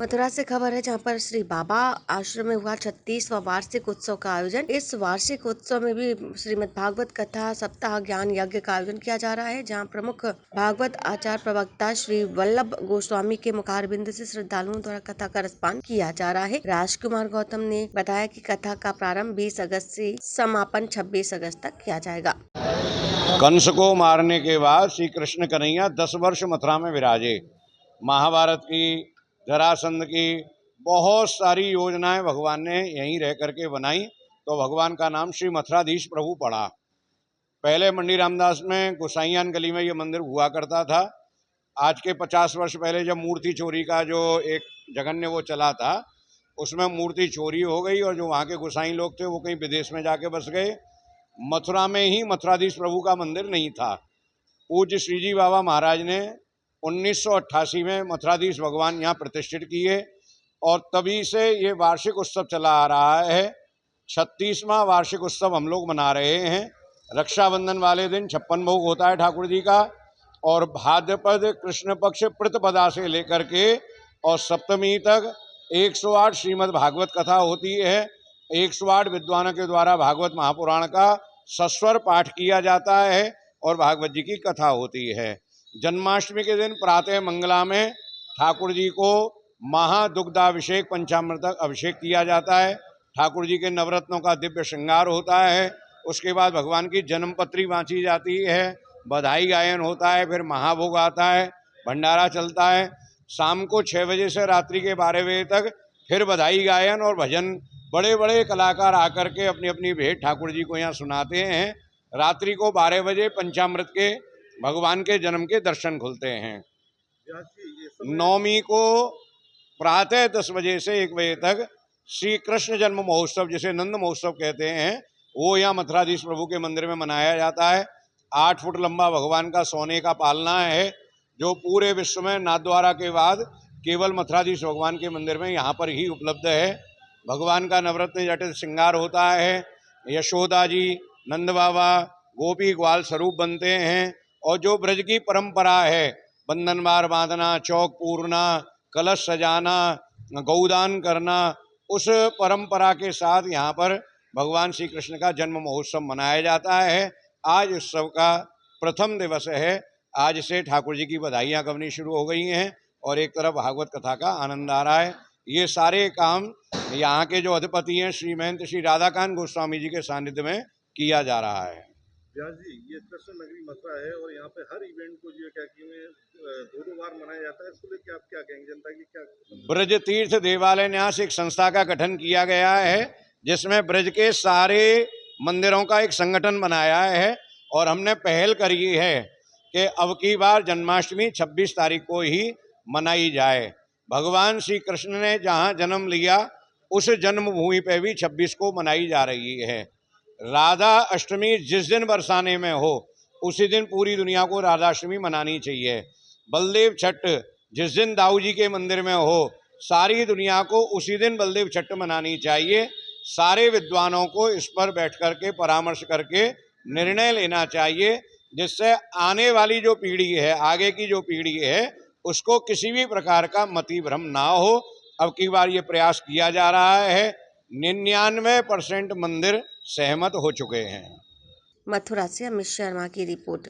मथुरा से खबर है जहां पर श्री बाबा आश्रम में हुआ 36वां वार्षिक उत्सव का आयोजन। इस वार्षिक उत्सव में भी श्रीमद् भागवत कथा सप्ताह ज्ञान यज्ञ का आयोजन किया जा रहा है, जहां प्रमुख भागवत आचार्य प्रवक्ता श्री वल्लभ गोस्वामी के मुखारबिंद से श्रद्धालुओं द्वारा कथा का रसपान किया जा रहा है। राजकुमार गौतम ने बताया कि कथा का प्रारंभ 20 अगस्त से समापन 26 अगस्त तक किया जाएगा। कंस को मारने के बाद श्री कृष्ण कन्हैया 10 वर्ष मथुरा में विराजे। महाभारत की, जरासंध की बहुत सारी योजनाएं भगवान ने यहीं रह करके बनाई, तो भगवान का नाम श्री मथुराधीश प्रभु पड़ा। पहले मंडी रामदास में गोसाइयान गली में ये मंदिर हुआ करता था। आज के 50 वर्ष पहले जब मूर्ति चोरी का जो एक जघन्य वो चला था, उसमें मूर्ति चोरी हो गई और जो वहाँ के गोसाई लोग थे वो कहीं विदेश में जाके बस गए। मथुरा में ही मथुराधीश प्रभु का मंदिर नहीं था। पूज्य श्रीजी बाबा महाराज ने 1988 में मथुराधीश भगवान यहाँ प्रतिष्ठित किए और तभी से ये वार्षिक उत्सव चला आ रहा है। 36वां वार्षिक उत्सव हम लोग मना रहे हैं। रक्षाबंधन वाले दिन 56 भोग होता है ठाकुर जी का, और भाद्रपद कृष्ण पक्ष प्रतिपदा से लेकर के और सप्तमी तक 108 श्रीमद् भागवत कथा होती है। 108 विद्वानों के द्वारा भागवत महापुराण का सस्वर पाठ किया जाता है और भागवत जी की कथा होती है। जन्माष्टमी के दिन प्रातः मंगला में ठाकुर जी को महादुग्धाभिषेक पंचामृत अभिषेक किया जाता है। ठाकुर जी के नवरत्नों का दिव्य श्रृंगार होता है। उसके बाद भगवान की जन्मपत्री वाँची जाती है, बधाई गायन होता है, फिर महाभोग आता है, भंडारा चलता है। शाम को 6 बजे से रात्रि के 12 बजे तक फिर बधाई गायन और भजन, बड़े बड़े कलाकार आकर के अपनी अपनी भेंट ठाकुर जी को यहाँ सुनाते हैं। रात्रि को 12 बजे पंचामृत के भगवान के जन्म के दर्शन खुलते हैं। नवमी को प्रातः 10 बजे से 1 बजे तक श्री कृष्ण जन्म महोत्सव, जिसे नंद महोत्सव कहते हैं, वो यहाँ मथुराधीश प्रभु के मंदिर में मनाया जाता है। 8 फुट लंबा भगवान का सोने का पालना है, जो पूरे विश्व में नाथद्वारा के बाद केवल मथुराधीश भगवान के मंदिर में यहाँ पर ही उपलब्ध है। भगवान का नवरत्न जटित श्रृंगार होता है। यशोदा जी, नंद बाबा गोपी ग्वाल स्वरूप बनते हैं। और जो ब्रज की परंपरा है, बंधनवार बांधना, चौक पूरना, कलश सजाना, गौदान करना, उस परंपरा के साथ यहाँ पर भगवान श्री कृष्ण का जन्म महोत्सव मनाया जाता है। आज उत्सव का प्रथम दिवस है। आज से ठाकुर जी की बधाइयाँ गवनी शुरू हो गई हैं और एक तरफ भागवत कथा का आनंद आ रहा है। ये सारे काम यहाँ के जो अधिपति हैं श्री महंत श्री राधाकांत गोस्वामी जी के सानिध्य में किया जा रहा है। व्यास जी, ये कृष्ण नगरी मथुरा है और यहाँ पे हर इवेंट को जो क्या कि दो बार मनाया जाता है, इसको लेकर आप क्या कहेंगे? जनता की क्या? ब्रज तीर्थ देवालय न्यास एक संस्था का गठन किया गया है, जिसमें ब्रज के सारे मंदिरों का एक संगठन बनाया है और हमने पहल करी है कि अब की बार जन्माष्टमी 26 तारीख को ही मनाई जाए। भगवान श्री कृष्ण ने जहाँ जन्म लिया उस जन्मभूमि पे भी 26 को मनाई जा रही है। राधा अष्टमी जिस दिन बरसाने में हो उसी दिन पूरी दुनिया को राधाष्टमी मनानी चाहिए। बलदेव छठ जिस दिन दाऊ जी के मंदिर में हो, सारी दुनिया को उसी दिन बलदेव छठ मनानी चाहिए। सारे विद्वानों को इस पर बैठ करके परामर्श करके निर्णय लेना चाहिए, जिससे आने वाली जो पीढ़ी है, आगे की जो पीढ़ी है, उसको किसी भी प्रकार का मति भ्रम ना हो। अब की बार ये प्रयास किया जा रहा है। 99% मंदिर सहमत हो चुके हैं। मथुरा से अमित शर्मा की रिपोर्ट।